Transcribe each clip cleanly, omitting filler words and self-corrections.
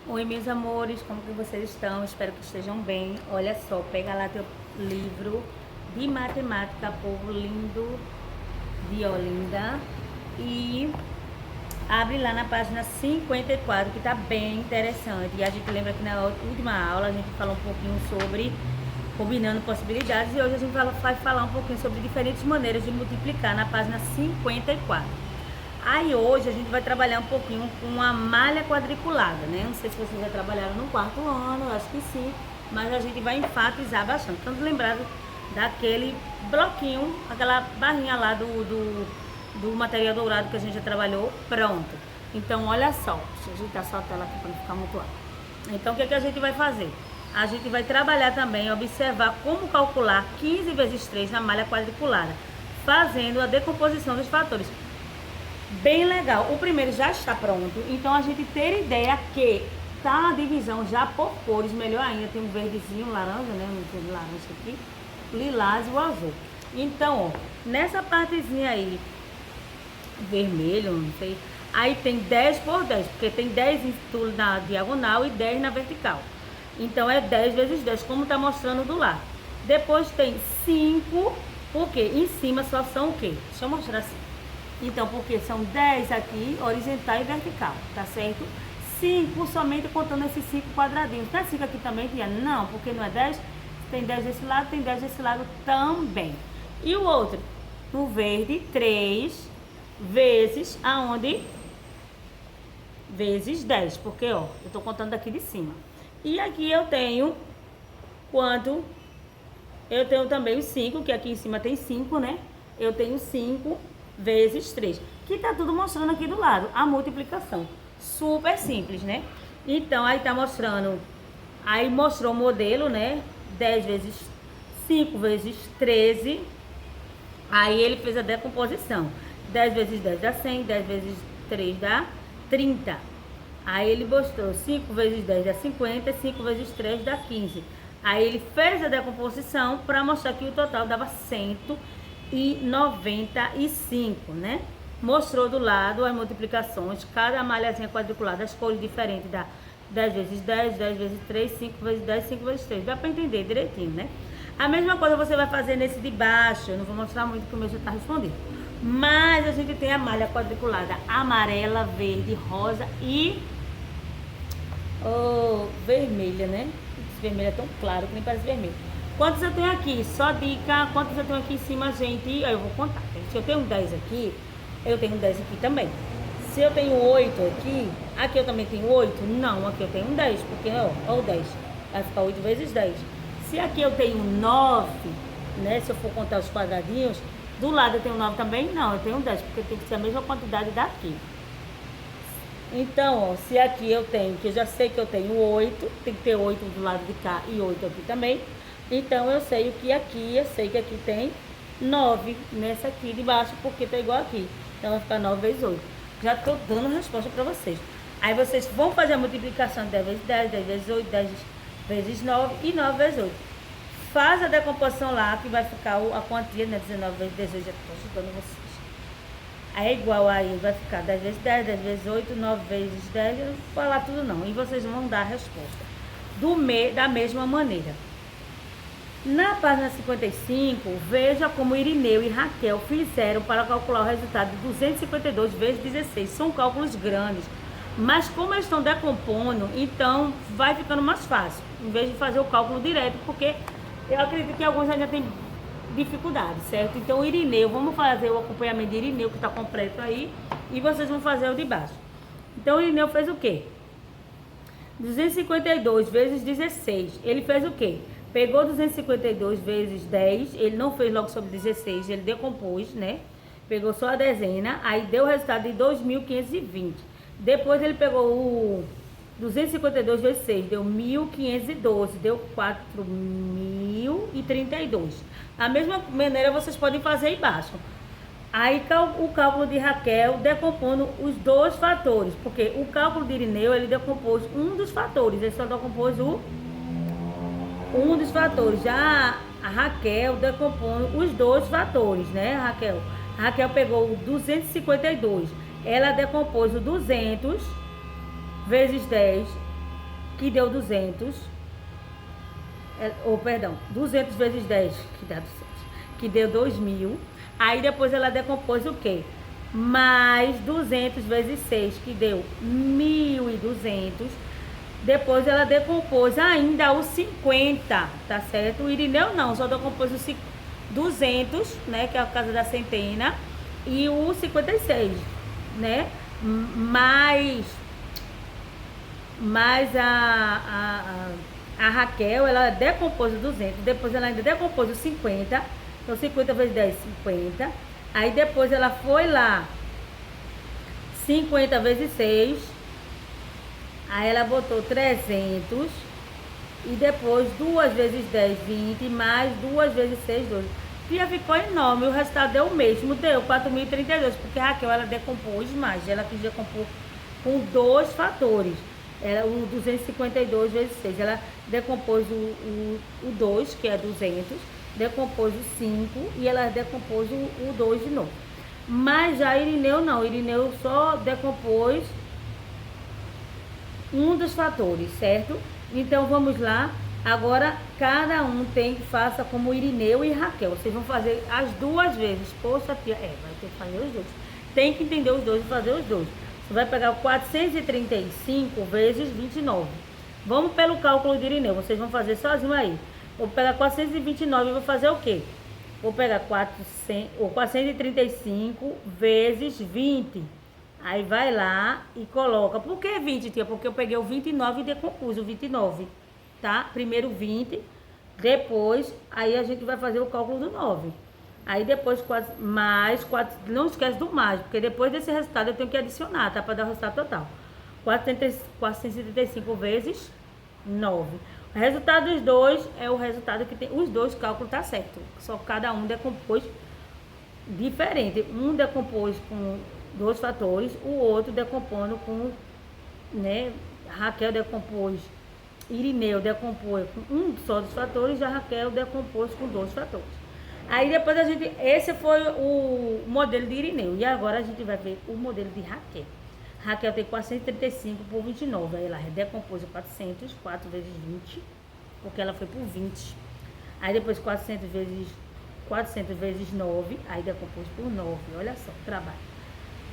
Oi, meus amores, como que vocês estão? Espero que estejam bem. Olha só, pega lá teu livro de matemática, povo lindo de Olinda, e abre lá na página 54, que tá bem interessante. E a gente lembra que na última aula a gente falou um pouquinho sobre combinando possibilidades, e hoje a gente vai falar um pouquinho sobre diferentes maneiras de multiplicar na página 54. Aí hoje a gente vai trabalhar um pouquinho com a malha quadriculada, né? Não sei se vocês já trabalharam no quarto ano, acho que sim, mas a gente vai enfatizar bastante. Estamos lembrados daquele bloquinho, aquela barrinha lá do material dourado que a gente já trabalhou, pronto. Então olha só, deixa eu ajeitar só a tela aqui para não ficar muito alto. Então o que a gente vai fazer? A gente vai trabalhar também, observar como calcular 15 vezes 3 na malha quadriculada, fazendo a decomposição dos fatores. Bem legal. O primeiro já está pronto, então a gente ter ideia que tá a divisão já por cores, melhor ainda. Tem um verdezinho, laranja, né? Não tem laranja aqui, lilás e o azul. Então, ó, nessa partezinha aí, vermelho, não sei, aí tem 10 por 10, porque tem 10 na diagonal e 10 na vertical. Então é 10 vezes 10, como tá mostrando do lado. Depois tem 5, porque em cima só são o quê? Deixa eu mostrar assim. Então, porque são 10 aqui, horizontal e vertical, tá certo? 5, somente contando esses 5 quadradinhos. Não é 5 aqui também, Tia? Não, porque não é 10. Tem 10 desse lado, tem 10 desse lado também. E o outro? No verde, 3 vezes aonde? Vezes 10, porque, ó, eu tô contando daqui de cima. E aqui eu tenho quanto? Eu tenho também os 5, que aqui em cima tem 5, né? Eu tenho 5 vezes 3, que tá tudo mostrando aqui do lado, a multiplicação. Super simples, né? Então, aí tá mostrando, aí mostrou o modelo, né? 10 vezes 5 vezes 13, aí ele fez a decomposição. 10 vezes 10 dá 100, 10 vezes 3 dá 30. Aí ele mostrou 5 vezes 10 dá 50, 5 vezes 3 dá 15. Aí ele fez a decomposição para mostrar que o total dava 195, né? Mostrou do lado as multiplicações, cada malhazinha quadriculada, as cores diferentes, dá 10 vezes 10, 10 vezes 3, 5 vezes 10, 5 vezes 3. Dá para entender direitinho, né? A mesma coisa você vai fazer nesse de baixo. Eu não vou mostrar muito, porque o meu já está respondido. Mas a gente tem a malha quadriculada amarela, verde, rosa e vermelha, né? Esse vermelho é tão claro que nem parece vermelho. Quantos eu tenho aqui? Só dica. Quantos eu tenho aqui em cima, gente? Eu vou contar. Se eu tenho 10 aqui, eu tenho 10 aqui também. Se eu tenho 8 aqui eu também tenho 8? Não, aqui eu tenho 10, porque, ó o 10. Vai ficar 8 vezes 10. Se aqui eu tenho 9, né? Se eu for contar os quadradinhos, do lado eu tenho 9 também? Não, eu tenho 10, porque tem que ser a mesma quantidade daqui. Então, ó, se aqui eu tenho, que eu já sei que eu tenho 8, tem que ter 8 do lado de cá e 8 aqui também. Então, eu sei o que aqui, eu sei que aqui tem 9 nessa aqui de baixo, porque tá igual aqui. Então, vai ficar 9 vezes 8. Já tô dando a resposta pra vocês. Aí, vocês vão fazer a multiplicação de 10 vezes 10, 10 vezes 8, 10 vezes 9 e 9 vezes 8. Faz a decomposição lá, que vai ficar a quantia, né? 19 vezes 18, já tô ajudando vocês. Aí é igual aí, vai ficar 10 vezes 10, 10 vezes 8, 9 vezes 10, eu não vou falar tudo não. E vocês vão dar a resposta da mesma maneira. Na página 55, veja como Irineu e Raquel fizeram para calcular o resultado de 252 vezes 16. São cálculos grandes, mas como eles estão decompondo, então vai ficando mais fácil, em vez de fazer o cálculo direto, porque eu acredito que alguns ainda têm dificuldade, certo? Então, o Irineu, vamos fazer o acompanhamento de Irineu, que está completo aí, e vocês vão fazer o de baixo. Então, o Irineu fez o quê? 252 vezes 16. Ele fez o quê? Pegou 252 vezes 10, ele não fez logo sobre 16, ele decompôs, né? Pegou só a dezena, aí deu o resultado de 2.520. Depois ele pegou o 252 vezes 6, deu 1.512, deu 4.032. Da mesma maneira vocês podem fazer aí embaixo. Aí o cálculo de Raquel decompondo os dois fatores, porque o cálculo de Irineu, ele decompôs um dos fatores, ele só decompôs um dos fatores. Já a Raquel decompondo os dois fatores, né, Raquel? A Raquel pegou o 252, ela decompôs o 200 vezes 10 que deu 200. Perdão, 200 vezes 10, que dá 200, que deu 2.000. Aí depois ela decompôs o quê? Mais 200 vezes 6, que deu 1.200. Depois ela decompôs ainda os 50, tá certo? O Irineu não, só decompôs os 200, né, que é a casa da centena, e o 56, né? Mais a Raquel, ela decompôs o 200, depois ela ainda decompôs os 50, então 50 vezes 10, 50. Aí depois ela foi lá, 50 vezes 6, aí ela botou 300, e depois 2 vezes 10, 20, mais 2 vezes 6, 12. Já ficou enorme, o resultado deu o mesmo, deu 4.032, porque a Raquel, ela decompôs mais, ela quis decompor com 2 fatores. Era o 252 vezes 6. Ela decompôs o 2, que é 200, decompôs o 5 e ela decompôs o 2 de novo. Mas a Irineu não, Irineu só decompôs um dos fatores, certo? Então vamos lá. Agora cada um faça como Irineu e Raquel. Vocês vão fazer as 2 vezes. Poxa, tia, vai ter que fazer os 2. Tem que entender os 2 e fazer os 2. Você vai pegar o 435 vezes 29. Vamos pelo cálculo de Irineu. Vocês vão fazer sozinho aí. Vou pegar 429 e vou fazer o quê? Vou pegar 435 vezes 20. Aí vai lá e coloca. Por que 20, tia? Porque eu peguei o 29 e decompus o 29. Tá? Primeiro 20. Depois, aí a gente vai fazer o cálculo do 9. Aí depois mais 4, não esquece do mais, porque depois desse resultado eu tenho que adicionar, tá? Para dar o resultado total. 475 vezes 9. O resultado dos 2 é o resultado que tem. Os 2 cálculos tá certo. Só cada um decompôs diferente. Um decompôs com 2 fatores, o outro decompondo com, né? Raquel decompôs, Irineu decompôs com um só dos fatores, a Raquel decompôs com 2 fatores. Aí depois esse foi o modelo de Irineu. E agora a gente vai ver o modelo de Raquel. Raquel tem 435 por 29. Aí ela decompôs o 400, 4 vezes 20, porque ela foi por 20. Aí depois 400 vezes 9, aí decompôs por 9. Olha só o trabalho.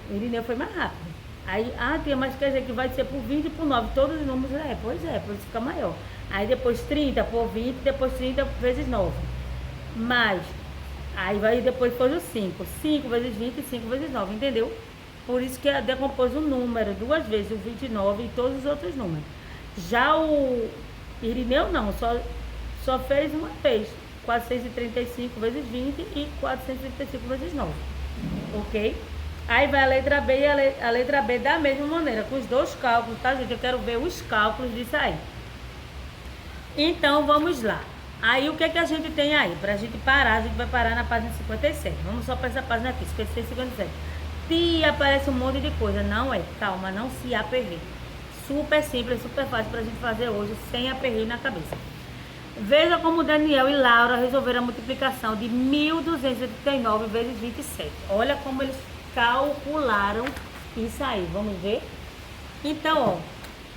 O Irineu foi mais rápido. Aí, tia, mas quer dizer que vai ser por 20 e por 9. Todos os números, pois é, por isso fica maior. Aí depois 30 por 20, depois 30 vezes 9. Mais... Aí vai depois o 5. 5 vezes 20 e 5 vezes 9, entendeu? Por isso que ela decompôs o número 2 vezes, o 29 e todos os outros números. Já o Irineu não, só fez uma vez. 435 vezes 20 e 435 vezes 9. Ok? Aí vai a letra B e a letra B da mesma maneira, com os 2 cálculos, tá, gente? Eu quero ver os cálculos disso aí. Então, vamos lá. Aí, o que a gente tem aí? Pra gente parar, a gente vai parar na página 57. Vamos só para essa página aqui, 56 e 57. Tia, aparece um monte de coisa. Não é, calma, não se aperreie. Super simples, super fácil pra gente fazer hoje, sem aperreio na cabeça. Veja como Daniel e Laura resolveram a multiplicação de 1.239 vezes 27. Olha como eles calcularam isso aí, vamos ver? Então, ó,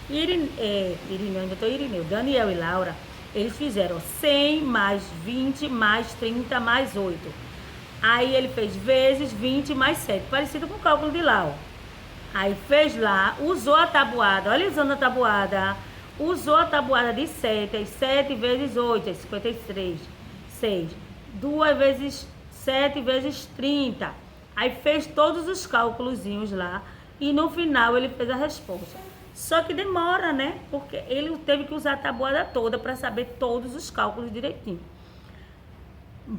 Irineu, Daniel e Laura, eles fizeram 100 mais 20 mais 30 mais 8. Aí ele fez vezes 20 mais 7, parecido com o cálculo de Lau. Aí fez lá, usou a tabuada, olha usando a tabuada. Usou a tabuada de 7, 7 vezes 8, 53, 6. 2 vezes 7 vezes 30. Aí fez todos os cálculozinhos lá e no final ele fez a resposta. Só que demora, né? Porque ele teve que usar a tabuada toda para saber todos os cálculos direitinho.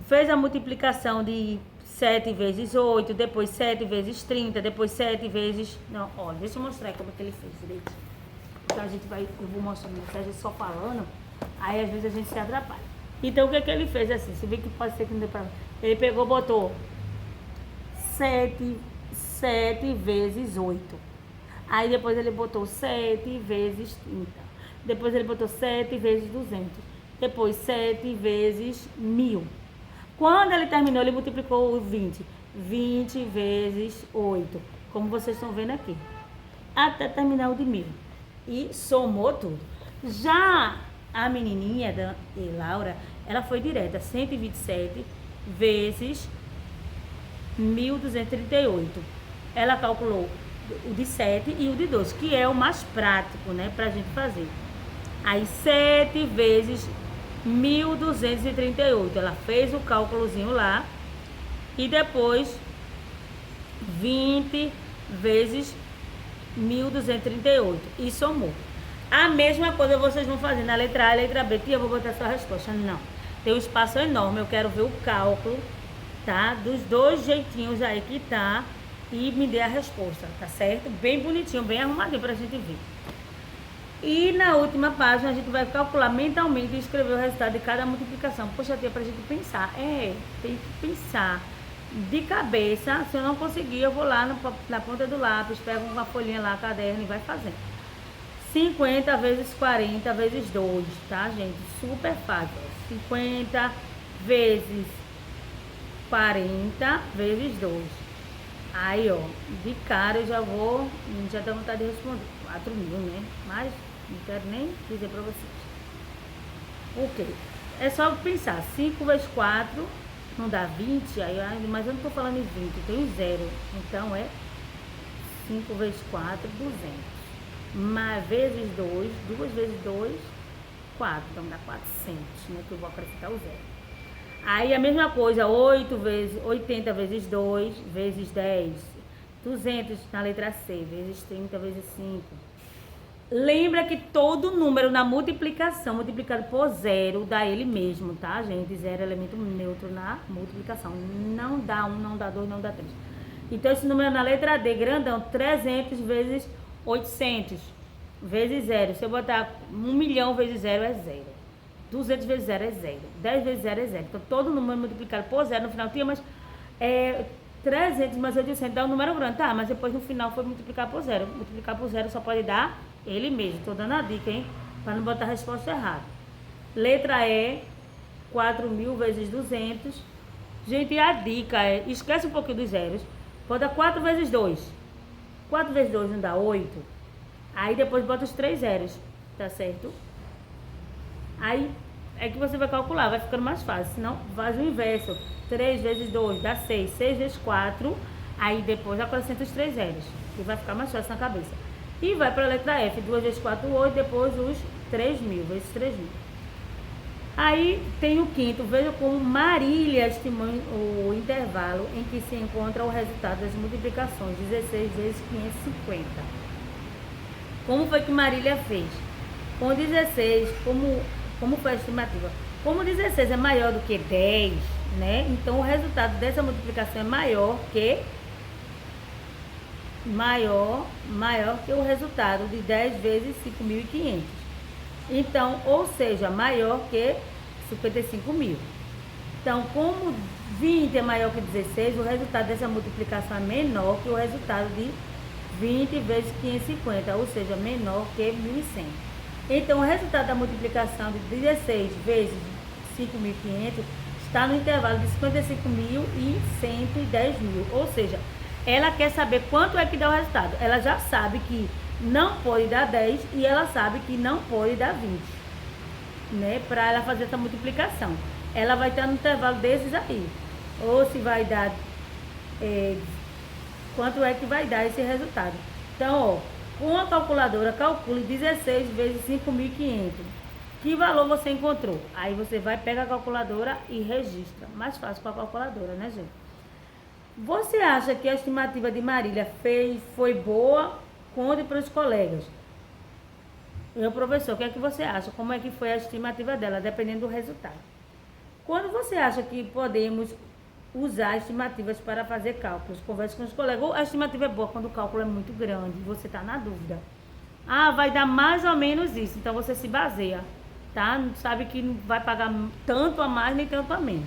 Fez a multiplicação de 7 vezes 8, depois 7 vezes 30, depois 7 vezes... Não, olha, deixa eu mostrar como é que ele fez direitinho. Porque a gente eu vou mostrando a gente só falando, aí às vezes a gente se atrapalha. Então o que ele fez assim? Você vê que pode ser que não dê pra... Ele pegou, botou 7 vezes 8. Aí depois ele botou 7 vezes 30. Depois ele botou 7 vezes 200. Depois 7 vezes 1000. Quando ele terminou, ele multiplicou o 20. 20 vezes 8. Como vocês estão vendo aqui. Até terminar o de 1000. E somou tudo. Já a menininha da Laura, ela foi direta, 127 vezes 1.238. Ela calculou o de 7 e o de 2, que é o mais prático, né, pra gente fazer. Aí 7 vezes 1.238. Ela fez o cálculozinho lá. E depois 20 vezes 1.238. E somou. A mesma coisa vocês vão fazer na letra A e letra B. Tia, eu vou botar sua resposta. Não. Tem um espaço enorme. Eu quero ver o cálculo, tá? Dos dois jeitinhos aí que tá. E me dê a resposta, tá certo? Bem bonitinho, bem arrumadinho pra gente ver. E na última página a gente vai calcular mentalmente e escrever o resultado de cada multiplicação. Poxa, tia, pra gente pensar. Tem que pensar de cabeça. Se eu não conseguir, eu vou lá na ponta do lápis, pego uma folhinha lá, caderno e vai fazendo. 50 vezes 40 vezes 2, tá, gente? Super fácil. 50 vezes 40 vezes 2. Aí, ó, de cara eu já dá vontade de responder. 4 mil, né? Mas não quero nem dizer pra vocês. Ok. É só pensar. 5 vezes 4 não dá 20, mas eu não tô falando em 20, tem um zero. Então é 5 vezes 4, 200. Mas vezes 2, 2 vezes 2, 4. Então dá 400, né? Que eu vou acrescentar o zero. Aí a mesma coisa, 80 vezes 2, vezes 10. 200 na letra C, vezes 30 vezes 5. Lembra que todo número na multiplicação multiplicado por zero dá ele mesmo, tá, gente? Zero é elemento neutro na multiplicação. Não dá 1, não dá 2, não dá 3. Então, esse número na letra D, grandão, 300 vezes 800 vezes zero. Se eu botar 1 milhão vezes zero é zero. 200 vezes zero é zero. 10 vezes zero é zero. Então, todo número multiplicado por zero no final tinha, mas 300 mais 800 dá um número grande, tá? Mas depois no final foi multiplicar por zero. Multiplicar por zero só pode dar ele mesmo. Tô dando a dica, hein? Para não botar a resposta errada. Letra E, 4.000 vezes 200. Gente, a dica é, esquece um pouquinho dos zeros. Bota 4 vezes 2. 4 vezes 2 não dá 8. Aí depois bota os 3 zeros, tá certo? Aí é que você vai calcular, vai ficando mais fácil. Senão faz o inverso. 3 vezes 2 dá 6. 6 vezes 4. Aí depois acrescenta os 3 zeros. E vai ficar mais fácil na cabeça. E vai para a letra F. 2 vezes 4, 8. Depois os 3.000 vezes 3.000. Aí tem o quinto. Veja como Marília estimou o intervalo em que se encontra o resultado das multiplicações. 16 vezes 550. Como foi que Marília fez? Com 16, como foi a estimativa? Como 16 é maior do que 10, né? Então o resultado dessa multiplicação é maior que o resultado de 10 vezes 5.500. Então, ou seja, maior que 55.000. Então, como 20 é maior que 16, o resultado dessa multiplicação é menor que o resultado de 20 vezes 550, ou seja, menor que 1.100. Então, o resultado da multiplicação de 16 vezes 5.500 está no intervalo de 55.000 e 110.000. Ou seja, ela quer saber quanto é que dá o resultado. Ela já sabe que não pode dar 10 e ela sabe que não pode dar 20, né? Para ela fazer essa multiplicação. Ela vai estar no intervalo desses aí. Ou se vai dar... quanto é que vai dar esse resultado. Então, ó, com a calculadora, calcule 16 vezes 5.500. Que valor você encontrou? Aí você vai, pega a calculadora e registra. Mais fácil com a calculadora, né, gente? Você acha que a estimativa de Marília foi boa? Conte para os colegas. Meu professor, o que é que você acha? Como é que foi a estimativa dela, dependendo do resultado? Quando você acha que podemos usar estimativas para fazer cálculos, converse com os colegas. A estimativa é boa quando o cálculo é muito grande, você está na dúvida. Ah, vai dar mais ou menos isso, então você se baseia, tá? Sabe que não vai pagar tanto a mais nem tanto a menos.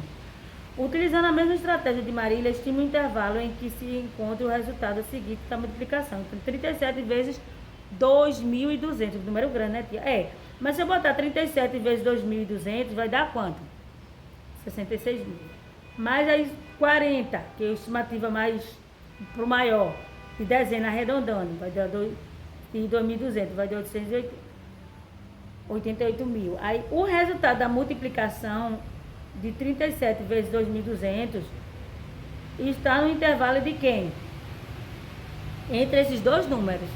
Utilizando a mesma estratégia de Marília, estima o intervalo em que se encontra o resultado seguinte da multiplicação. Então, 37 vezes 2.200, número grande, né, tia? Mas se eu botar 37 vezes 2.200, vai dar quanto? 66.000. Mais aí 40, que é a estimativa mais pro maior, e dezena arredondando, vai dar 2.200, vai dar 880. 88 mil. Aí o resultado da multiplicação de 37 vezes 2.200 está no intervalo de quem? Entre esses dois números,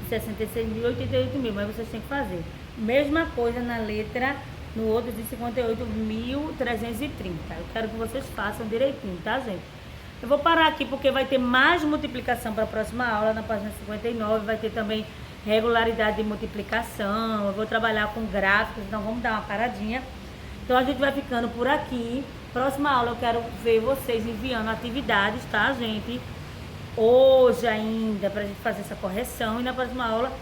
66 mil e 88 mil, mas vocês têm que fazer. Mesma coisa na letra, no outro de 58.330. Eu quero que vocês façam direitinho, tá, gente? Eu vou parar aqui porque vai ter mais multiplicação para a próxima aula, na página 59, vai ter também regularidade de multiplicação, eu vou trabalhar com gráficos, então vamos dar uma paradinha. Então a gente vai ficando por aqui. Próxima aula eu quero ver vocês enviando atividades, tá, gente? Hoje ainda, pra gente fazer essa correção. E na próxima aula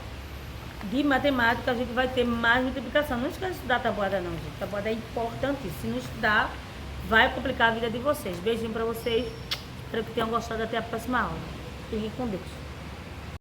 de matemática a gente vai ter mais multiplicação. Não esqueça de estudar a tabuada não, gente. A tabuada é importantíssima. Se não estudar, vai complicar a vida de vocês. Beijinho pra vocês. Espero que tenham gostado. Até a próxima aula. Fiquem com Deus.